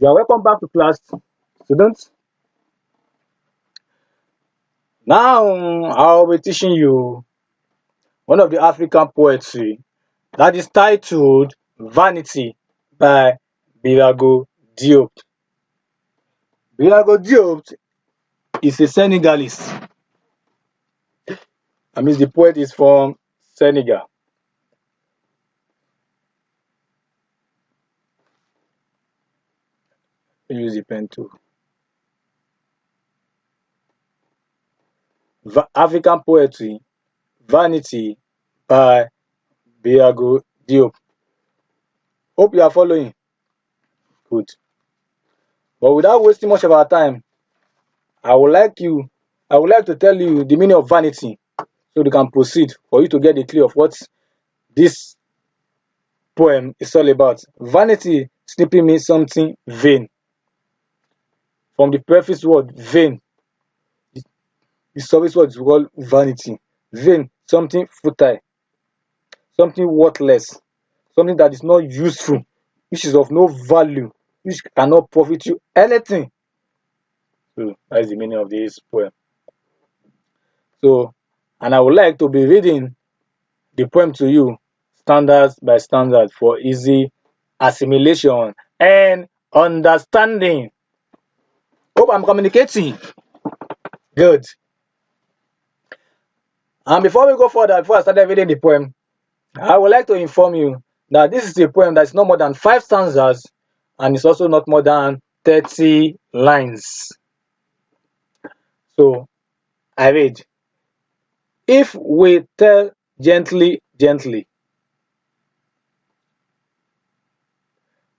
You are welcome back to class, students. Now I'll be teaching you one of the African poetry that is titled Vanity by Birago Diop. Birago Diop is a Senegalese. I mean, the poet is from Senegal. Use the pen too. African poetry Vanity by Birago Diop. Hope you are following. Good. But without wasting much of our time, I would like to tell you the meaning of vanity so we can proceed for you to get the clue of what this poem is all about. Vanity simply means something vain. From the preface word vain, the service word is called vanity. Vain, something futile, something worthless, something that is not useful, which is of no value, which cannot profit you anything. So that is the meaning of this poem. So, and I would like to be reading the poem to you standards by standard for easy assimilation and understanding. Hope I'm communicating. Good. And before we go further, before I start reading the poem, I would like to inform you that this is a poem that's not more than 5 stanzas and it's also not more than 30 lines. So I read, if we tell gently, gently,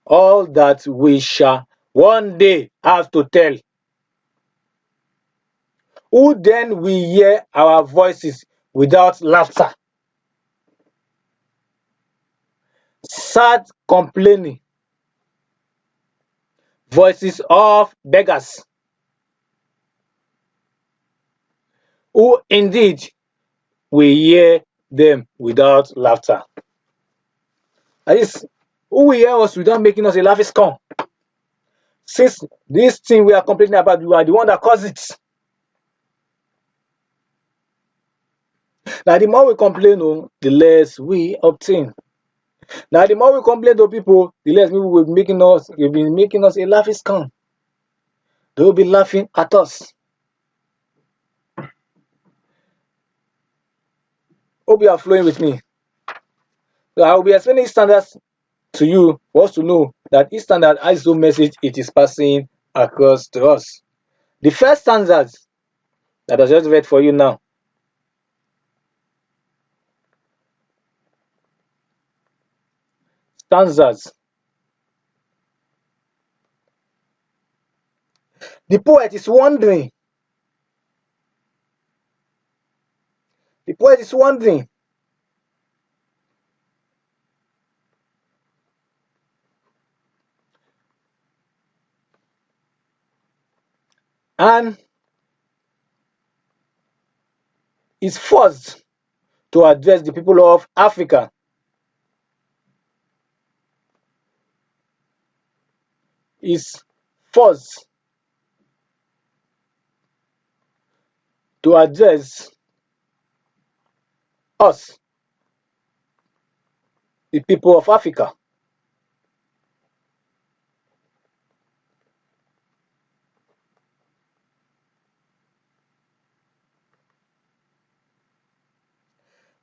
all that we shall one day have to tell, who then will hear our voices without laughter? Sad complaining, voices of beggars, who indeed will hear them without laughter. That is, who will hear us without making us a laughing scum? Since this thing we are complaining about, we are the one that caused it. Now, the more we complain, the less we obtain. Now, the more we complain to people, the less people will be making us a laughing scum. They will be laughing at us. Hope you are flowing with me. So I will be explaining standards to you for us to know that each standard has its own message it is passing across to us. The first standard that I just read for you now. Stanzas. The poet is wondering. The poet is wondering. And is forced to address the people of Africa. Is forced to address us, the people of Africa.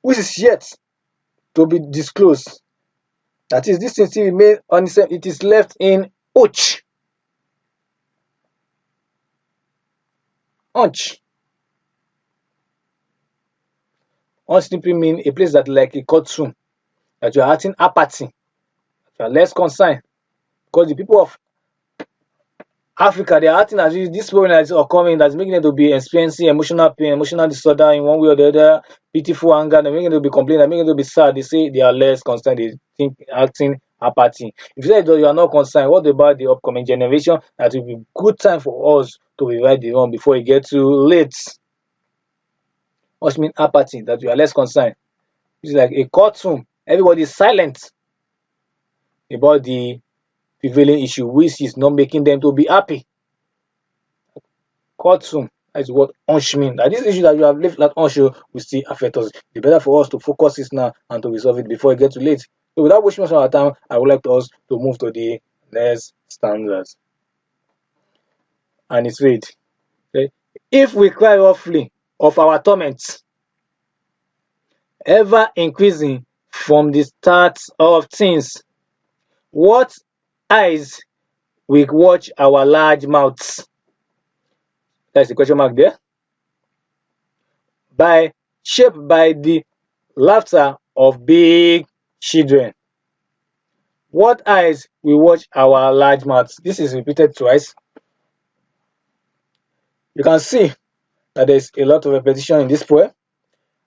Which is yet to be disclosed. That is, this thing still remains unsaid. It is left in Uch. Unch. Unch simply means a place that like a courtroom. That you are acting apathy. You are less concerned. Because the people of Africa, they are acting as if this problem that is occurring, that's making them to be experiencing emotional pain, emotional disorder in one way or the other, pitiful anger, they're making them to be complaining, they're making them to be sad. They say they are less concerned, they think acting apathy. If you say that you are not concerned, what about the upcoming generation? That will be good time for us to rewrite the wrong before it gets too late. What mean apathy? That you are less concerned. It's like a courtroom. Everybody is silent about the prevailing issue which is not making them to be happy. Cut soon. That is what hunch mean. That this issue that you have left that hunch will still affect us. It's better for us to focus it now and to resolve it before it gets too late. So without wasting much of our time, I would like us to move to the next standards. And it's read. Okay. If we cry roughly of our torments, ever increasing from the start of things, what eyes will watch our large mouths? That's the question mark there. By shaped by the laughter of big children. What eyes will watch our large mouths? This is repeated twice. You can see that there is a lot of repetition in this poem,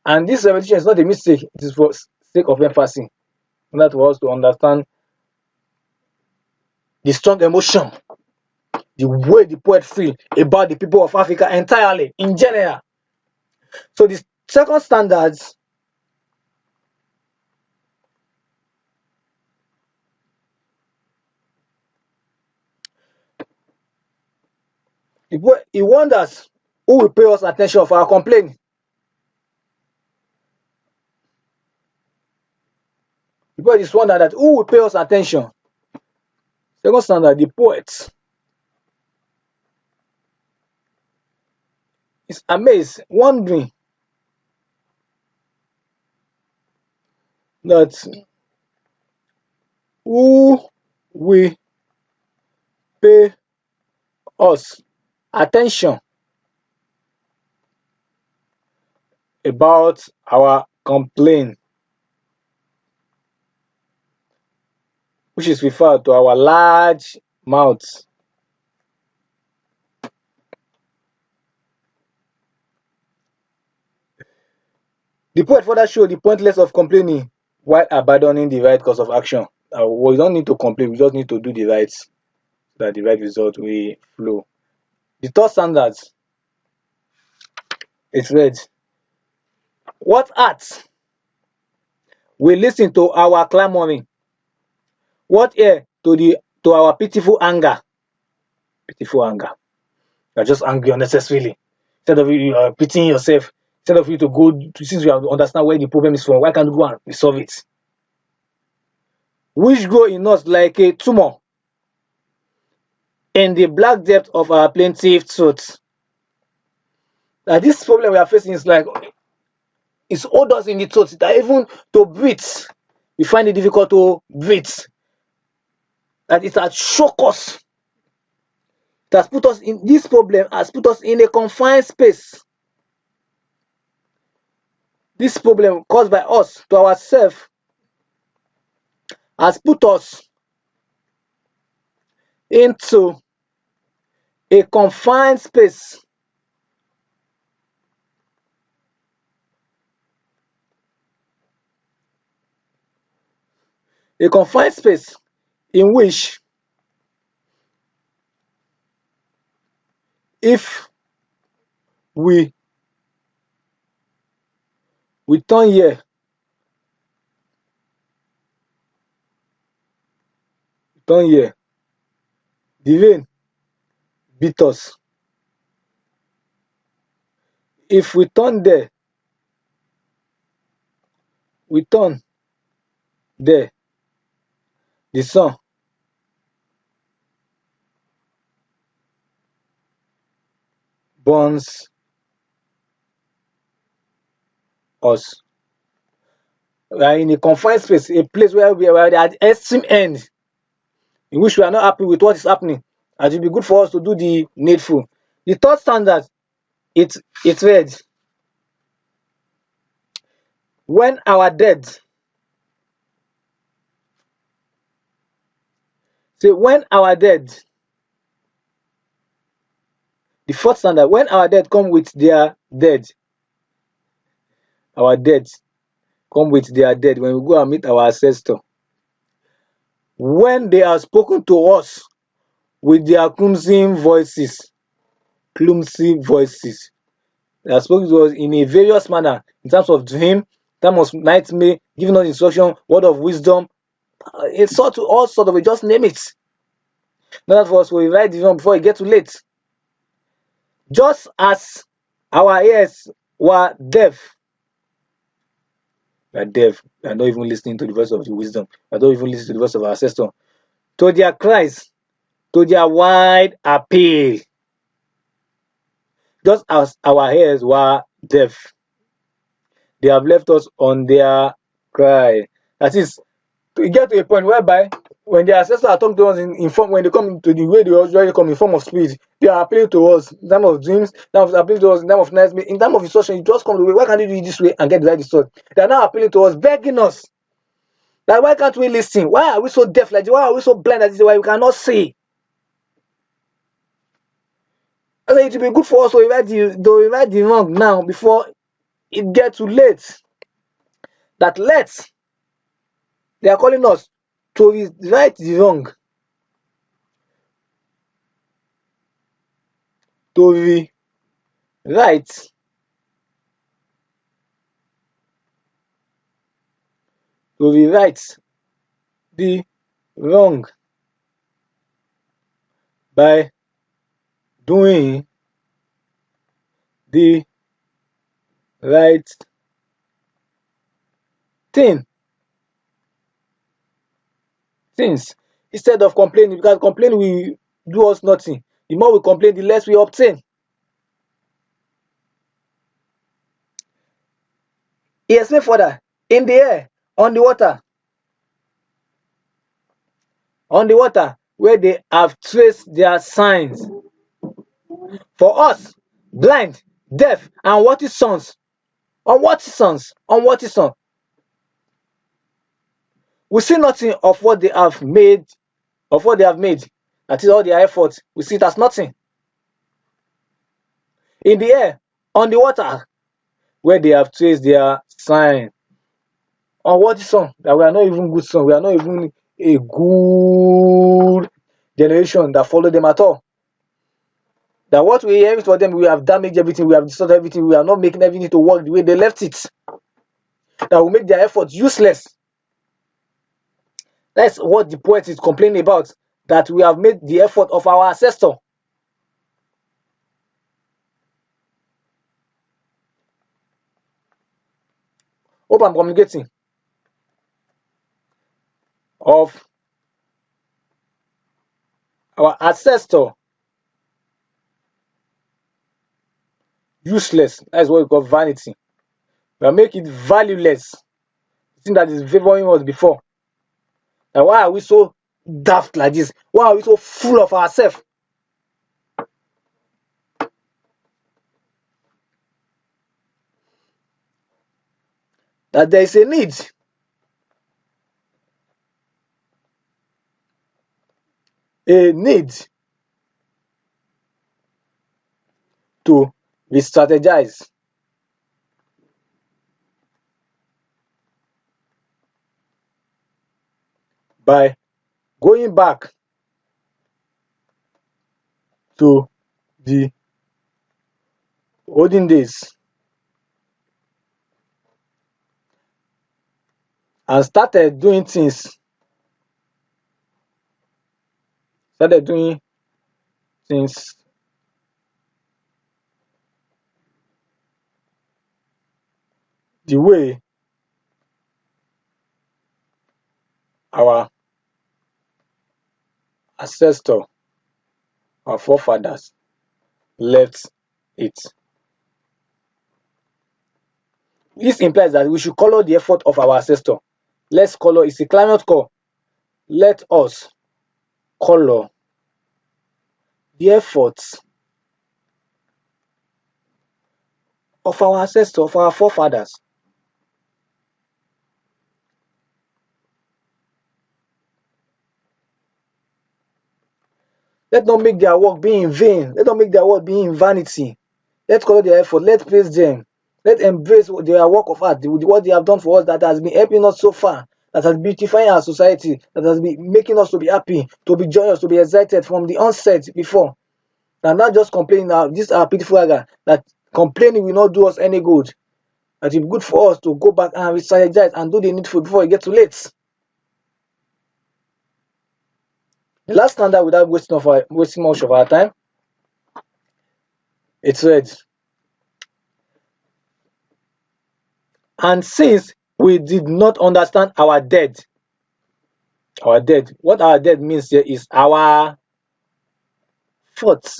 and this repetition is not a mistake, it is for sake of emphasis, in order for us to understand the strong emotion, the way the poet feel about the people of Africa entirely, in general. So the second standards he wonders who will pay us attention for our complaint. The poet is wondering that who will pay us attention. Second standard, the poet is amazed, wondering that who will pay us attention about our complaint, which is referred to our large mouths. The poet further showed the pointlessness of complaining while abandoning the right course of action. We don't need to complain, we just need to do the right so that the right result will flow. The third standard is read. What heart will listen to our clamoring? What ear to our pitiful anger? Pitiful anger. You are just angry unnecessarily. Instead of you are pitying yourself, instead of you to go to, since you have understand where the problem is from, why can't you go and resolve it? Which grow in us like a tumor in the black depth of our plaintive throat. Now this problem we are facing is like it's hold us in the throat that even to breathe, we find it difficult to breathe. That it has shocked us. It has put us in this problem, has put us in a confined space. This problem caused by us to ourselves has put us into a confined space. A confined space in which if we turn here, the rain beat us. If we turn there, the sun burns us. We are in a confined space, a place where we are at the extreme end, in which we are not happy with what is happening, and it will be good for us to do the needful. The third standard, it's read. When our dead, the fourth standard, when our dead come with their dead, our dead come with their dead, when we go and meet our ancestor, when they have spoken to us with their clumsy voices, they have spoken to us in a various manner, in terms of dream, in terms of nightmare, giving us instruction, word of wisdom, it's sort of all sort of, just name it. Not for us to rewrite the wrong before it gets too late. Just as our ears were deaf, we are deaf. We are not even listening to the voice of the wisdom. We are not even listening to the voice of our ancestor. To their cries, to their wide appeal. Just as our ears were deaf, they have left us on their cry. That is, to get to a point whereby when the ancestors are talking to us in form, when they come to the way they usually come in form of spirit, they are appealing to us in terms of dreams, they are appealing to us in terms of nightmares, in terms of instruction. You just come the way. Why can't you do it this way and get the right result? They are now appealing to us, begging us. Like, why can't we listen? Why are we so deaf like this? Why are we so blind like this? Why we cannot see? I say it will be good for us to rewrite the wrong now before it gets too late. That they are calling us to rewrite the wrong, to rewrite the wrong by doing the right thing things instead of complaining, because complaining will do us nothing. The more we complain, the less we obtain. He explained further, in the air, on the water, where they have traced their signs. For us, blind, deaf, and what is sons, unworthy sons, we see nothing of what they have made, that is all their efforts. We see it as nothing. In the air, on the water, where they have traced their sign. Unworthy son, that we are not even good son, we are not even a good generation that follow them at all. That what we inherit for them, we have damaged everything, we have destroyed everything, we are not making everything to work the way they left it. That will make their efforts useless. That's what the poet is complaining about, that we have made the effort of our ancestor. Hope I'm communicating. Of our ancestor useless. That's what we call vanity. We are making it valueless. The thing that is favoring us before. And why are we so daft like this? Why are we so full of ourselves? That there is a need to re-strategize by going back to the olden days and started doing things the way our ancestor, our forefathers left it. This implies that we should color the effort of our ancestor. Let's color, it's a climate call. Let us color the efforts of our ancestors, of our forefathers. Let not make their work be in vain. Let not make their work be in vanity. Let's color their effort. Let's praise them. Let's embrace their work of art, what they have done for us that has been helping us so far, that has beautifying our society, that has been making us to be happy, to be joyous, to be excited from the onset before. And not just complaining now. This is our pitiful anger, that complaining will not do us any good. That it will be good for us to go back and re-strategize and do the needful before it gets too late. The last standard, without wasting much of our time, it's read. And since we did not understand our dead, what our dead means here is our faults.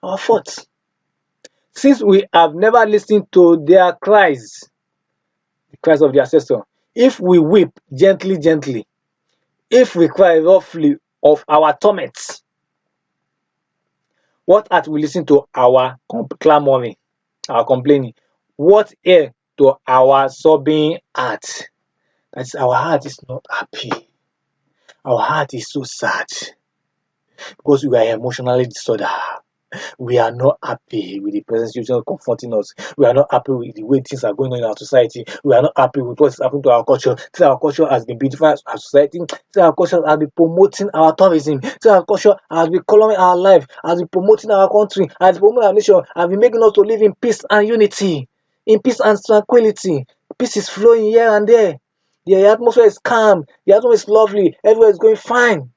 Our faults. Since we have never listened to their cries, the cries of the ancestor, if we weep gently, gently, if we cry roughly of our torments, what art we listen to our clamoring, our complaining? What ear to our sobbing heart? That is, our heart is not happy. Our heart is so sad because we are emotionally disordered. We are not happy with the present situation confronting us. We are not happy with the way things are going on in our society. We are not happy with what is happening to our culture. Since our culture has been beautifying our society, since our culture has been promoting our tourism, since our culture has been coloring our life, has been promoting our country, has been promoting our nation, has been making us to live in peace and unity, in peace and tranquility. Peace is flowing here and there. The atmosphere is calm. The atmosphere is lovely. Everywhere is going fine.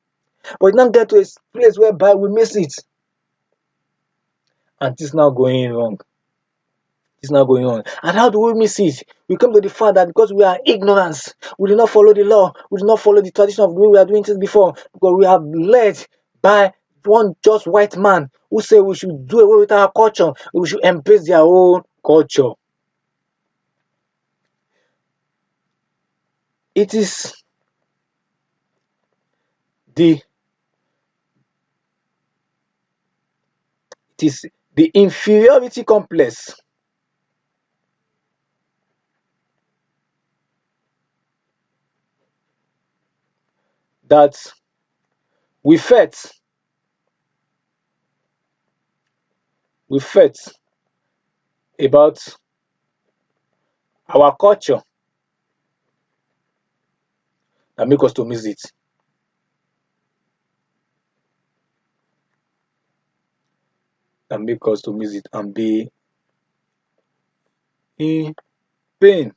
But it now get to a place whereby we miss it. And this now going wrong. This now going on. And how do we miss it? We come to the fact that because we are ignorance, we do not follow the law, we do not follow the tradition of the way we are doing things before, because we have led by one just white man who say we should do away with our culture, we should embrace their own culture. It is the it is the inferiority complex that we felt we felt about our culture that make us to miss it. That make us to miss it and be in pain.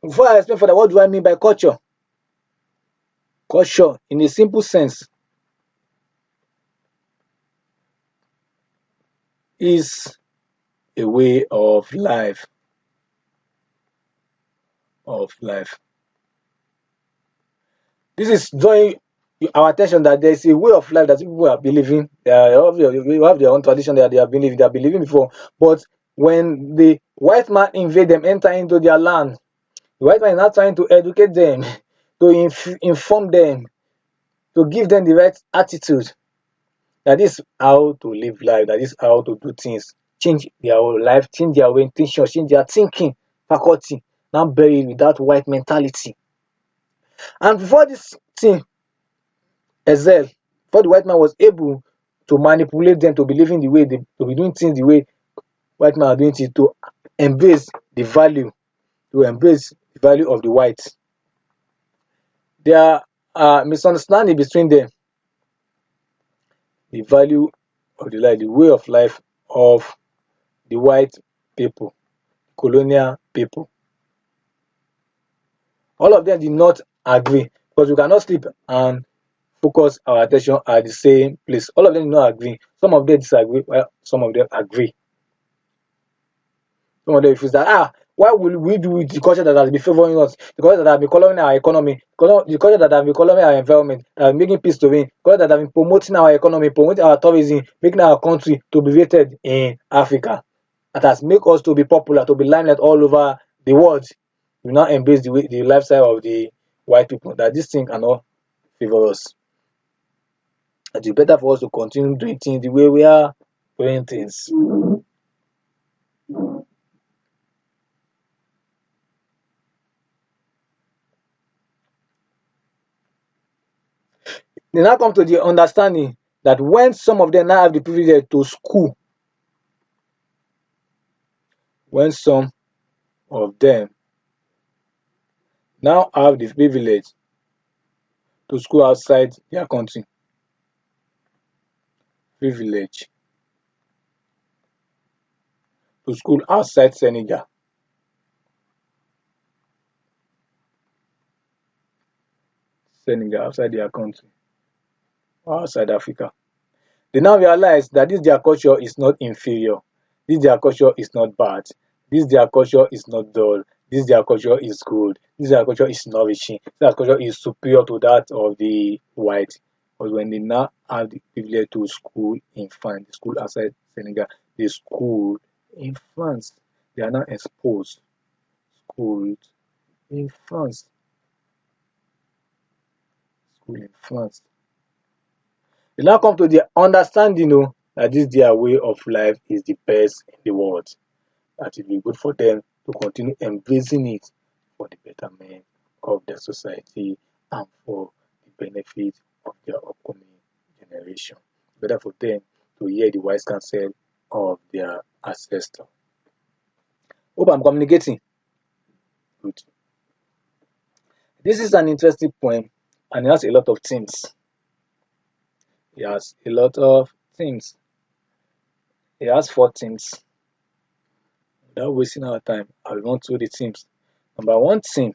Before I explain further, what do I mean by culture? Culture, in a simple sense, is a way of life. Of life. This is drawing our attention that there is a way of life that people are believing. They have their own tradition that they have believing before. But when the white man invade them, enter into their land, the white man is not trying to educate them, to inform them, to give them the right attitude. That is how to live life, that is how to do things, change their whole life, change their orientation, change their thinking faculty, now buried with that white mentality. And before this thing excel, before the white man was able to manipulate them to believing the way they to be doing things the way white man are doing it, to embrace the value, to embrace the value of the white. There are misunderstanding between them, the value of the life, the way of life of the white people, colonial people. All of them did not agree because we cannot sleep and focus our attention at the same place. All of them did not agree. Some of them disagree, while some of them agree. Some of them feel that why will we do with the culture that has been favoring us, the culture that has been coloring our economy, the culture that has been coloring our environment, that has been making peace to reign, the culture that has been promoting our economy, promoting our tourism, making our country to be rated in Africa, that has made us to be popular, to be limelight all over the world. We now embrace the lifestyle of the white people, that this thing cannot favor us. It is better for us to continue doing things the way we are doing things. They now come to the understanding that when some of them now have the privilege to school, when some of them now have the privilege to school outside their country, privilege to school outside Senegal, Senegal, outside their country, or outside Africa. They now realize that this their culture is not inferior. This their culture is not bad. This their culture is not dull. This their culture is good. This their culture is nourishing. This their culture is superior to that of the white. Because when they now have the privilege to school in France, the school outside Senegal, the school in France, they are now exposed. Schools in France. School in France. They now come to the understanding, that this their way of life is the best in the world. That it will be good for them to continue embracing it for the betterment of their society and for the benefit of their upcoming generation. Better for them to hear the wise counsel of their ancestors. Hope I'm communicating. Good. This is an interesting poem and it has a lot of things. It has a lot of things. It has 4 things. Without wasting our time, I'll run through the themes. Number 1 theme,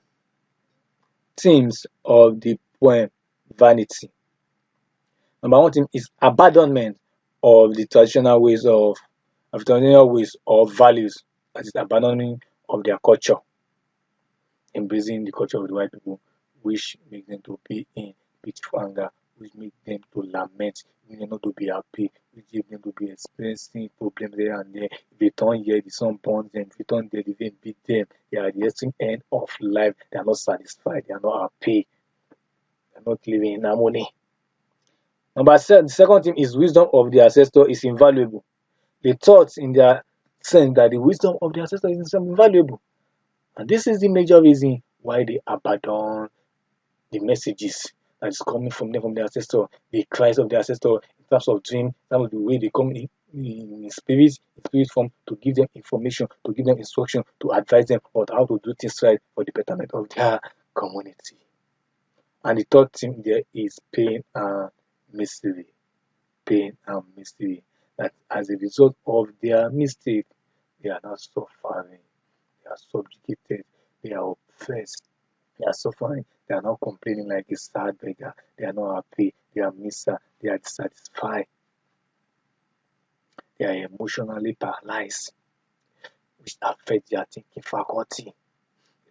themes of the poem Vanity. Number 1 theme is abandonment of the traditional ways of values, that is abandoning of their culture, embracing the culture of the white people, which make them to be in pitiful anger, which make them to lament, make them not to be happy, which make them to be experiencing problems there and there. If they turn here, the sun burns them. If they turn there, the rain beat them. They are at the extreme end of life. They are not satisfied. They are not happy. They are not living in harmony. The second thing is wisdom of the ancestor is invaluable. They thought in their sense that the wisdom of the ancestor is invaluable. And this is the major reason why they abandon the messages that is coming from them, from the ancestor, the cries of the ancestor in terms of dream, in terms of the way they come in spirit form, to give them information, to give them instruction, to advise them on how to do things right for the betterment of their community. And the third thing there is pain and mystery. Pain and mystery. That as a result of their mistake, they are not suffering. They are subjugated. They are oppressed. They are suffering. They are not complaining like a sad beggar. They are not happy. They are miserable. They are dissatisfied. They are emotionally paralyzed, which affect their thinking faculty.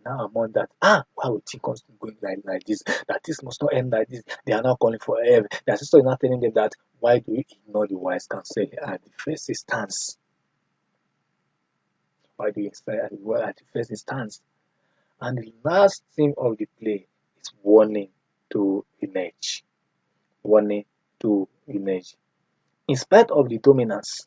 Now among that, why would things continue going like this? That this must not end like this. They are now calling for help. Their sister is not telling them that why do you ignore the wise counsel at the first instance? Why do you inspire at the first instance? And the last theme of the play is warning to renege. Warning to renege. In spite of the dominance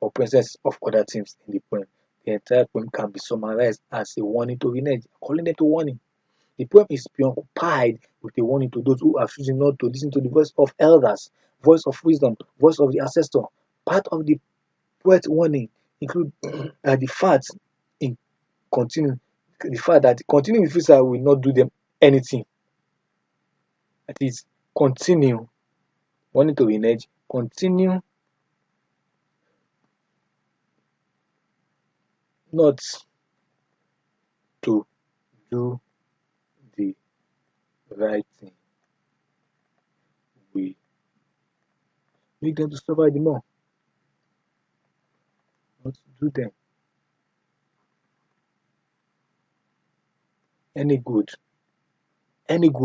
or presence of other themes in the poem, the entire poem can be summarized as a warning to renege, calling them to warning. The poem is preoccupied with a warning to those who are choosing not to listen to the voice of elders, voice of wisdom, voice of the ancestor. Part of the poet's warning include the fact that continuing with freestyle will not do them anything. That is, continue, wanting to renege, continue not to do the right thing. We make them to suffer the more, not to do them any good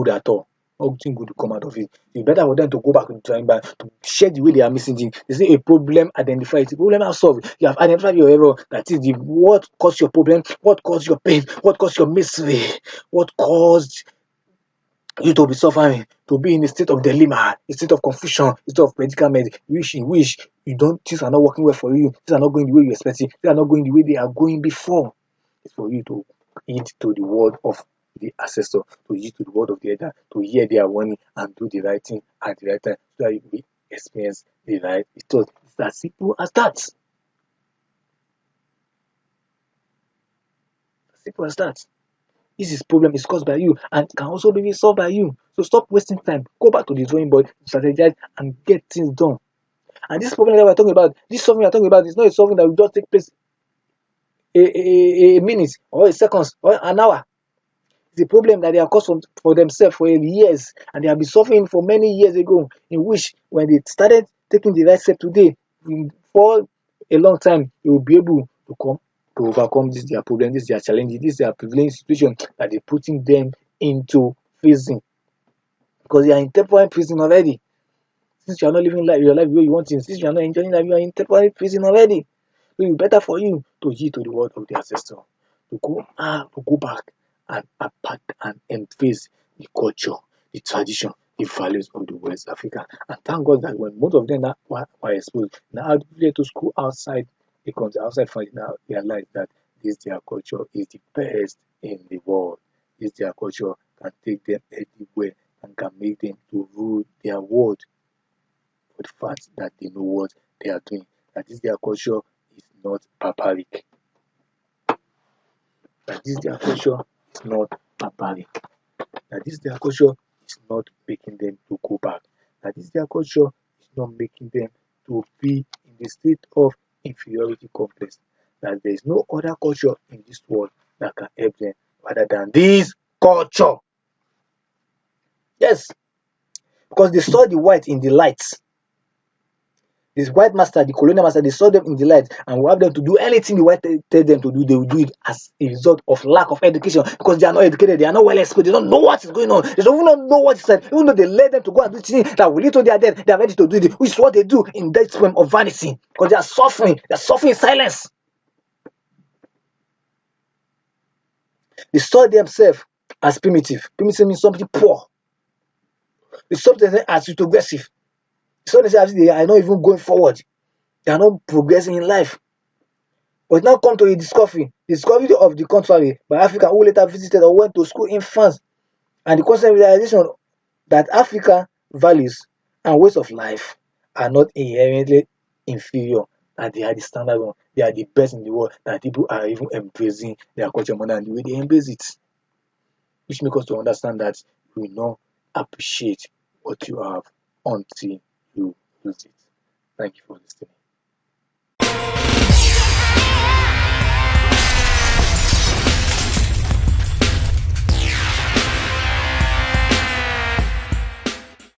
at all. Nothing good to come out of it. It's better for them to go back and try back to share the way they are missing things. They say a problem identified, a problem solved. You have identified your error. That is what caused your problem, what caused your pain, what caused your misery, what caused you to be suffering, to be in a state of dilemma, a state of confusion, a state of predicament, wish things are not working well for you, things are not going the way you expected, things are not going the way they are going before. It's for you to heed to the word of the ancestor, to heed to the word of the elder, to hear their warning and do the right thing at the right time, so that you will experience the right result. It's as simple as that. Simple as that. This problem is caused by you and can also be solved by you. So stop wasting time. Go back to the drawing board, strategize, and get things done. And this problem that we're talking about, is not a solving that will just take place a minute or a second or an hour. It's a problem that they have caused for themselves for years, and they have been suffering for many years ago, in which when they started taking the right step today, for a long time, they will be able to come to overcome this their problem, this their challenges, this their privileged situation that they're putting them into facing, because they are in temporary prison already. Since you are not living life your life the way you want it, since you are not enjoying life, you are in temporary prison already. So it's better for you to yield to the word of the ancestor, to go back and apart and embrace the culture, the tradition, the values of the West Africa. And thank God that when most of them now were exposed, now they to school outside the country, outside finding out realize that this their culture is the best in the world. This their culture can take them anywhere and can make them to rule their world, for the fact that they know what they are doing. That this their culture is not barbaric. That this their culture is not barbaric. That this their culture is not making them to go back. That this their culture is not making them to be in the state of inferiority complex. That there is no other culture in this world that can help them rather than this culture. Yes, because they saw the white in the lights. This white master, the colonial master, they saw them in the light and will have them to do anything the white tell them to do. They will do it as a result of lack of education, because they are not educated, they are not well educated, they don't know what is going on, they don't even know what is said. Even though they led them to go and do things that will lead to their death, they are ready to do it, which is what they do in that time of vanity, because they are suffering in silence. They saw themselves as primitive. Primitive means something poor. They saw themselves as retrogressive. They saw themselves as they are not even going forward. They are not progressing in life. But now come to a discovery of the contrary by Africa, who later visited or went to school in France, and the constant realization that African values and ways of life are not inherently inferior, that they are the standard one, they are the best in the world, that people are even embracing their culture more than the way they embrace it, which makes us to understand that we not appreciate what you have until you lose it. Thank you for listening.